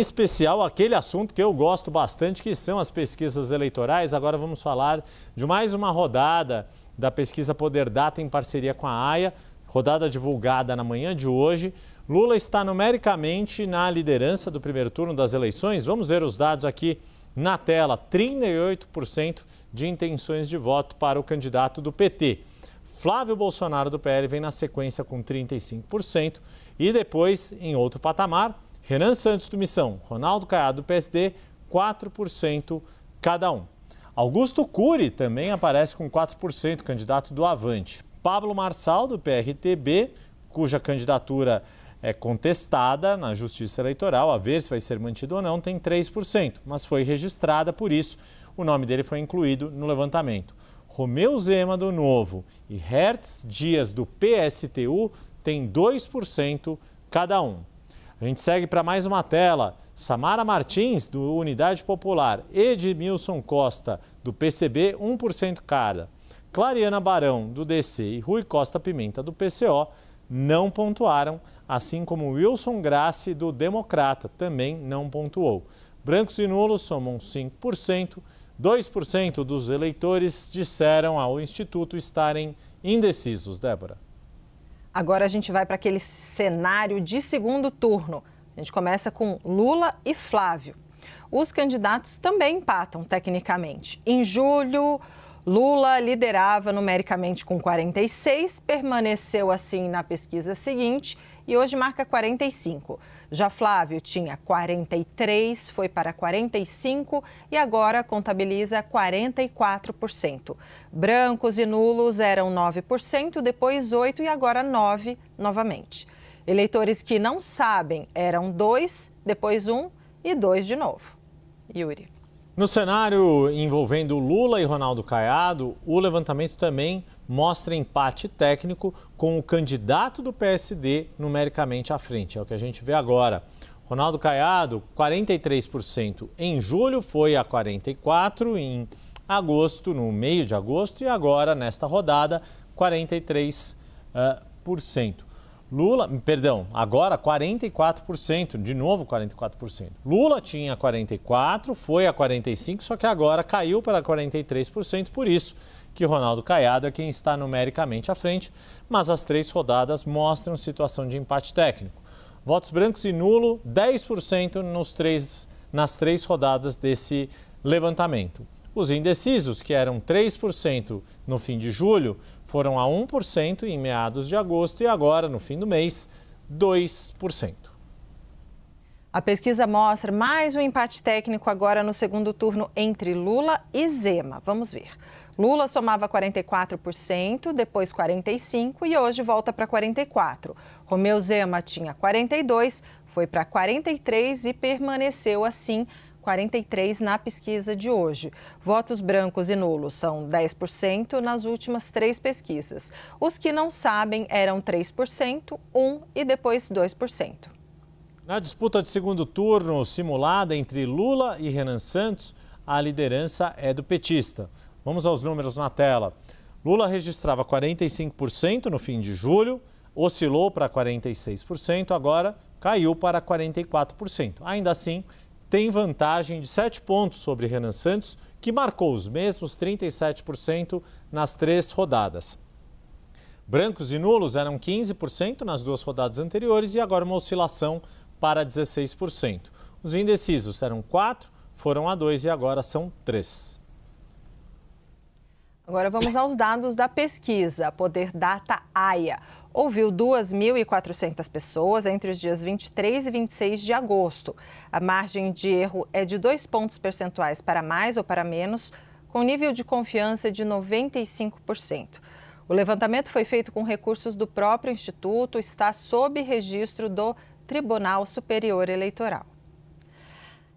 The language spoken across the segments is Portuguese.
especial aquele assunto que eu gosto bastante, que são as pesquisas eleitorais. Agora vamos falar de mais uma rodada da pesquisa Poder Data em parceria com a AIA, rodada divulgada na manhã de hoje. Lula está numericamente na liderança do primeiro turno das eleições. Vamos ver os dados aqui na tela. 38% de intenções de voto para o candidato do PT. Flávio Bolsonaro do PL vem na sequência com 35% e depois, em outro patamar, Renan Santos do Missão, Ronaldo Caiado do PSD, 4% cada um. Augusto Cury também aparece com 4%, candidato do Avante. Pablo Marçal do PRTB, cuja candidatura é contestada na Justiça Eleitoral, a ver se vai ser mantido ou não, tem 3%, mas foi registrada, por isso o nome dele foi incluído no levantamento. Romeu Zema do Novo e Hertz Dias do PSTU têm 2% cada um. A gente segue para mais uma tela. Samara Martins, do Unidade Popular, Edmilson Costa, do PCB, 1% cada. Clariana Barão, do DC, e Rui Costa Pimenta, do PCO, não pontuaram, assim como Wilson Grassi, do Democrata, também não pontuou. Brancos e nulos somam 5%. 2% dos eleitores disseram ao Instituto estarem indecisos. Débora. Agora a gente vai para aquele cenário de segundo turno. A gente começa com Lula e Flávio. Os candidatos também empatam tecnicamente. Em julho, Lula liderava numericamente com 46, permaneceu assim na pesquisa seguinte e hoje marca 45. Já Flávio tinha 43, foi para 45 e agora contabiliza 44%. Brancos e nulos eram 9%, depois 8% e agora 9% novamente. Eleitores que não sabem eram 2, depois 1 e 2 de novo. Yuri. No cenário envolvendo Lula e Ronaldo Caiado, o levantamento também mostra empate técnico com o candidato do PSD numericamente à frente. É o que a gente vê agora. Ronaldo Caiado, 43% em julho, foi a 44% em agosto, no meio de agosto, e agora, nesta rodada, 43%. Agora 44%, de novo 44%. Lula tinha 44%, foi a 45%, só que agora caiu para 43%, por isso que Ronaldo Caiado é quem está numericamente à frente, mas as 3 rodadas mostram situação de empate técnico. Votos brancos e nulo, 10% nas 3 rodadas desse levantamento. Os indecisos, que eram 3% no fim de julho, foram a 1% em meados de agosto e agora, no fim do mês, 2%. A pesquisa mostra mais um empate técnico agora no segundo turno entre Lula e Zema. Vamos ver. Lula somava 44%, depois 45% e hoje volta para 44%. Romeu Zema tinha 42%, foi para 43% e permaneceu assim 43% na pesquisa de hoje. Votos brancos e nulos são 10% nas últimas 3 pesquisas. Os que não sabem eram 3%, 1% e depois 2%. Na disputa de segundo turno simulada entre Lula e Renan Santos, a liderança é do petista. Vamos aos números na tela. Lula registrava 45% no fim de julho, oscilou para 46%, agora caiu para 44%. Ainda assim, tem vantagem de 7 pontos sobre Renan Santos, que marcou os mesmos 37% nas 3 rodadas. Brancos e nulos eram 15% nas 2 rodadas anteriores e agora uma oscilação para 16%. Os indecisos eram 4%, foram a 2% e agora são 3%. Agora vamos aos dados da pesquisa Poder Data AIA. Ouviu 2.400 pessoas entre os dias 23 e 26 de agosto. A margem de erro é de 2 pontos percentuais para mais ou para menos, com nível de confiança de 95%. O levantamento foi feito com recursos do próprio Instituto, está sob registro do Tribunal Superior Eleitoral.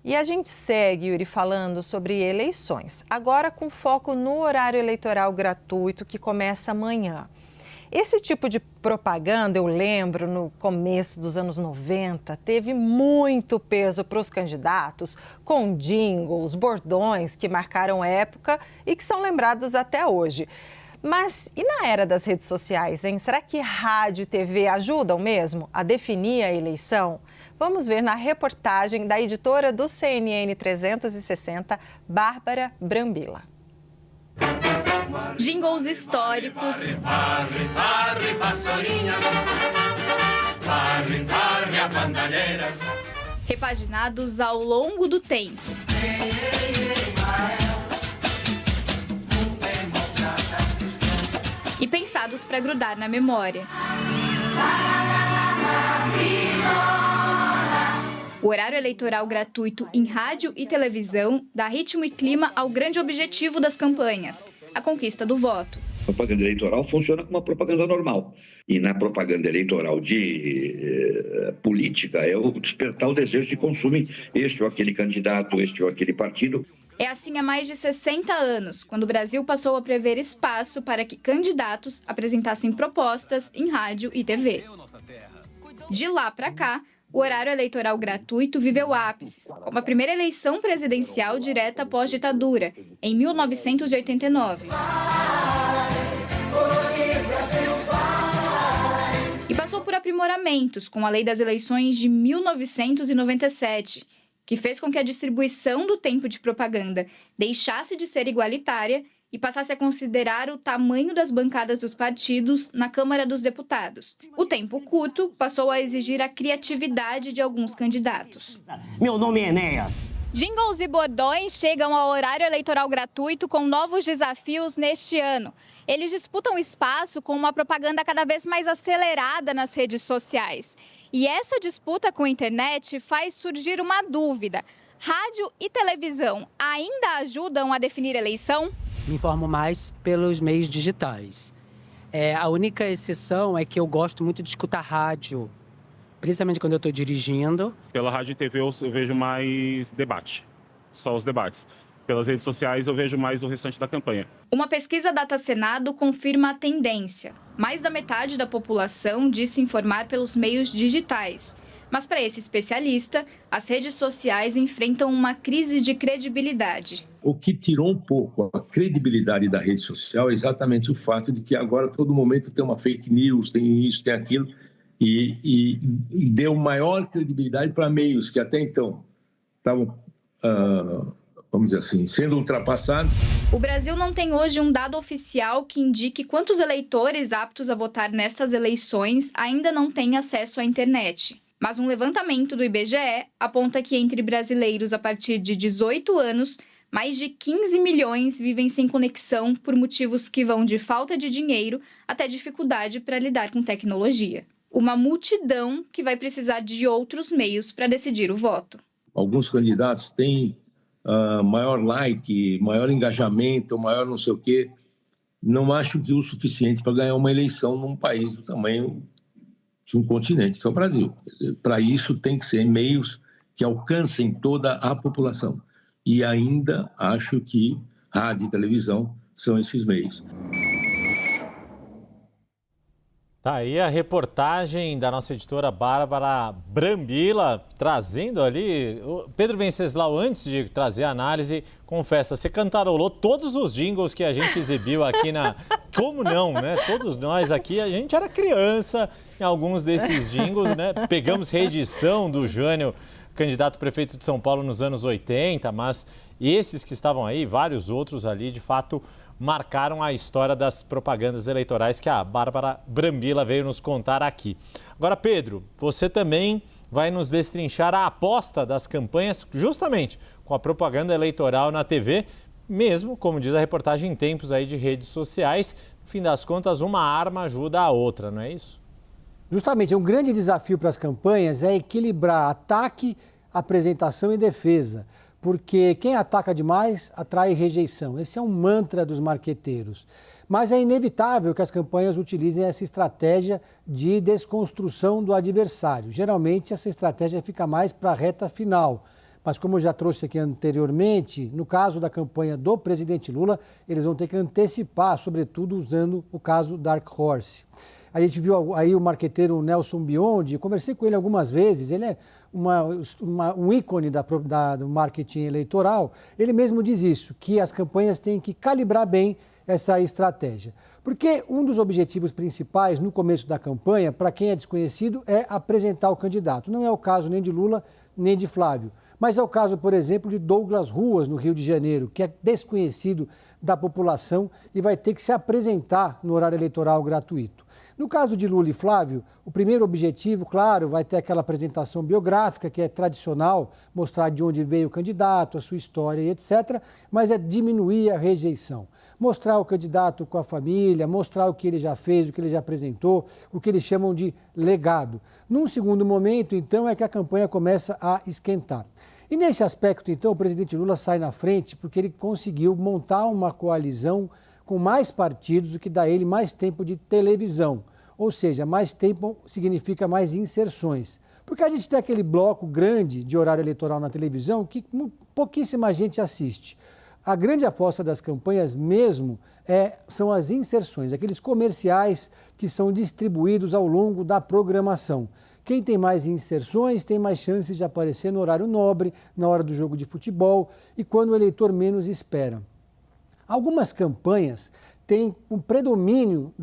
E a gente segue, Yuri, falando sobre eleições, agora com foco no horário eleitoral gratuito que começa amanhã. Esse tipo de propaganda, eu lembro, no começo dos anos 90, teve muito peso para os candidatos, com jingles, bordões que marcaram época e que são lembrados até hoje. Mas e na era das redes sociais, hein? Será que rádio e TV ajudam mesmo a definir a eleição? Vamos ver na reportagem da editora do CNN 360, Bárbara Brambila. Jingles históricos, repaginados ao longo do tempo. E pensados para grudar na memória. O horário eleitoral gratuito em rádio e televisão dá ritmo e clima ao grande objetivo das campanhas, a conquista do voto. A propaganda eleitoral funciona como uma propaganda normal. E na propaganda eleitoral de política é o despertar o desejo de consumir este ou aquele candidato, este ou aquele partido. É assim há mais de 60 anos, quando o Brasil passou a prever espaço para que candidatos apresentassem propostas em rádio e TV. De lá para cá, o horário eleitoral gratuito viveu ápices, como a primeira eleição presidencial direta após ditadura, em 1989. E passou por aprimoramentos com a Lei das Eleições de 1997, que fez com que a distribuição do tempo de propaganda deixasse de ser igualitária e passasse a considerar o tamanho das bancadas dos partidos na Câmara dos Deputados. O tempo curto passou a exigir a criatividade de alguns candidatos. Meu nome é Enéas. Jingles e bordões chegam ao horário eleitoral gratuito com novos desafios neste ano. Eles disputam espaço com uma propaganda cada vez mais acelerada nas redes sociais. E essa disputa com a internet faz surgir uma dúvida. Rádio e televisão ainda ajudam a definir eleição? Me informo mais pelos meios digitais. A única exceção é que eu gosto muito de escutar rádio, principalmente quando eu estou dirigindo. Pela rádio e TV eu vejo mais debate, só os debates. Pelas redes sociais eu vejo mais o restante da campanha. Uma pesquisa Data Senado confirma a tendência. Mais da metade da população diz se informar pelos meios digitais. Mas para esse especialista, as redes sociais enfrentam uma crise de credibilidade. O que tirou um pouco a credibilidade da rede social é exatamente o fato de que agora todo momento tem uma fake news, tem isso, tem aquilo, e deu maior credibilidade para meios que até então estavam, vamos dizer assim, sendo ultrapassados. O Brasil não tem hoje um dado oficial que indique quantos eleitores aptos a votar nestas eleições ainda não têm acesso à internet. Mas um levantamento do IBGE aponta que entre brasileiros a partir de 18 anos, mais de 15 milhões vivem sem conexão por motivos que vão de falta de dinheiro até dificuldade para lidar com tecnologia. Uma multidão que vai precisar de outros meios para decidir o voto. Alguns candidatos têm maior like, maior engajamento, maior não sei o quê. Não acho que o suficiente para ganhar uma eleição num país do tamanho de um continente, que é o Brasil. Para isso tem que ser meios que alcancem toda a população. E ainda acho que rádio e televisão são esses meios. Tá aí a reportagem da nossa editora Bárbara Brambila, trazendo ali... O Pedro Venceslau, antes de trazer a análise, confessa, você cantarolou todos os jingles que a gente exibiu aqui na... Como não, né? Todos nós aqui, a gente era criança em alguns desses jingles, né? Pegamos reedição do Jânio, candidato prefeito de São Paulo nos anos 80, mas esses que estavam aí, vários outros ali, de fato... marcaram a história das propagandas eleitorais que a Bárbara Brambila veio nos contar aqui. Agora, Pedro, você também vai nos destrinchar a aposta das campanhas justamente com a propaganda eleitoral na TV, mesmo, como diz a reportagem, em tempos aí de redes sociais. No fim das contas, uma arma ajuda a outra, não é isso? Justamente, um grande desafio para as campanhas é equilibrar ataque, apresentação e defesa. Porque quem ataca demais atrai rejeição. Esse é um mantra dos marqueteiros. Mas é inevitável que as campanhas utilizem essa estratégia de desconstrução do adversário. Geralmente, essa estratégia fica mais para a reta final. Mas como eu já trouxe aqui anteriormente, no caso da campanha do presidente Lula, eles vão ter que antecipar, sobretudo usando o caso Dark Horse. A gente viu aí o marqueteiro Nelson Biondi, conversei com ele algumas vezes, ele é um ícone do marketing eleitoral. Ele mesmo diz isso, que as campanhas têm que calibrar bem essa estratégia? Porque um dos objetivos principais no começo da campanha, para quem é desconhecido, é apresentar o candidato. Não é o caso nem de Lula, nem de Flávio. Mas é o caso, por exemplo, de Douglas Ruas, no Rio de Janeiro, que é desconhecido da população e vai ter que se apresentar no horário eleitoral gratuito. No caso de Lula e Flávio, o primeiro objetivo, claro, vai ter aquela apresentação biográfica, que é tradicional, mostrar de onde veio o candidato, a sua história e etc., mas é diminuir a rejeição. Mostrar o candidato com a família, mostrar o que ele já fez, o que ele já apresentou, o que eles chamam de legado. Num segundo momento, então, é que a campanha começa a esquentar. E nesse aspecto, então, o presidente Lula sai na frente porque ele conseguiu montar uma coalizão com mais partidos, o que dá a ele mais tempo de televisão. Ou seja, mais tempo significa mais inserções. Porque a gente tem aquele bloco grande de horário eleitoral na televisão que pouquíssima gente assiste. A grande aposta das campanhas mesmo são as inserções, aqueles comerciais que são distribuídos ao longo da programação. Quem tem mais inserções tem mais chances de aparecer no horário nobre, na hora do jogo de futebol e quando o eleitor menos espera. Algumas campanhas têm um predomínio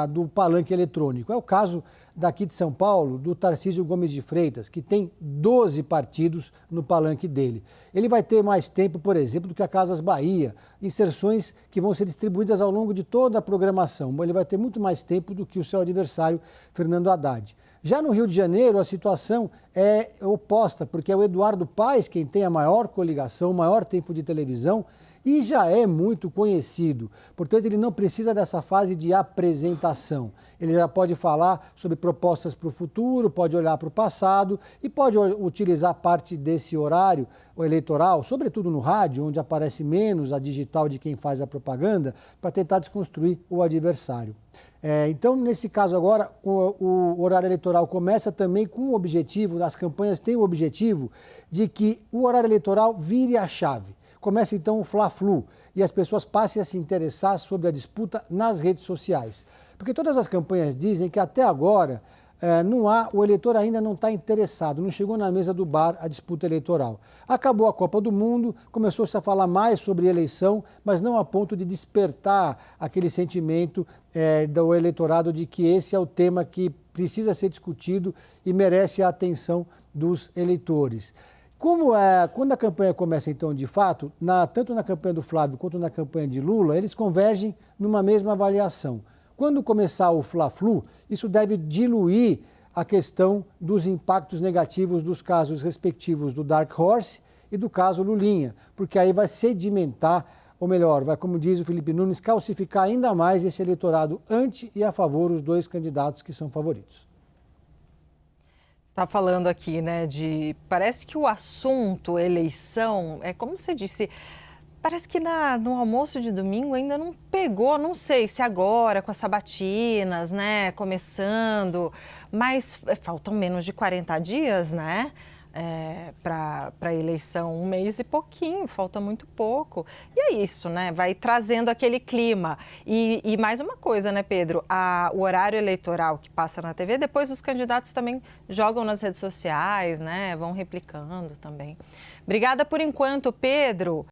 do palanque eletrônico. É o caso daqui de São Paulo, do Tarcísio Gomes de Freitas, que tem 12 partidos no palanque dele. Ele vai ter mais tempo, por exemplo, do que a Casas Bahia, inserções que vão ser distribuídas ao longo de toda a programação. Ele vai ter muito mais tempo do que o seu adversário, Fernando Haddad. Já no Rio de Janeiro, a situação é oposta, porque é o Eduardo Paes quem tem a maior coligação, o maior tempo de televisão, e já é muito conhecido. Portanto, ele não precisa dessa fase de apresentação. Ele já pode falar sobre propostas para o futuro, pode olhar para o passado e pode utilizar parte desse horário eleitoral, sobretudo no rádio, onde aparece menos a digital de quem faz a propaganda, para tentar desconstruir o adversário. Então, nesse caso agora, o horário eleitoral começa também com o objetivo, as campanhas têm o objetivo de que o horário eleitoral vire a chave. Começa então o Fla-Flu e as pessoas passem a se interessar sobre a disputa nas redes sociais. Porque todas as campanhas dizem que até agora o eleitor ainda não está interessado, não chegou na mesa do bar a disputa eleitoral. Acabou a Copa do Mundo, começou-se a falar mais sobre eleição, mas não a ponto de despertar aquele sentimento do eleitorado de que esse é o tema que precisa ser discutido e merece a atenção dos eleitores. Quando a campanha começa, então, de fato, tanto na campanha do Flávio quanto na campanha de Lula, eles convergem numa mesma avaliação. Quando começar o Fla-Flu, isso deve diluir a questão dos impactos negativos dos casos respectivos do Dark Horse e do caso Lulinha, porque aí vai sedimentar, ou melhor, vai, como diz o Felipe Nunes, calcificar ainda mais esse eleitorado anti e a favor os dois candidatos que são favoritos. Está falando aqui, né, parece que o assunto eleição, como você disse, parece que no almoço de domingo ainda não pegou, não sei se agora com as sabatinas, né, começando, mas faltam menos de 40 dias, né, para a eleição, 1 mês e pouquinho, falta muito pouco. E é isso, né? Vai trazendo aquele clima. E mais uma coisa, né, Pedro? O horário eleitoral que passa na TV, depois os candidatos também jogam nas redes sociais, né? Vão replicando também. Obrigada por enquanto, Pedro.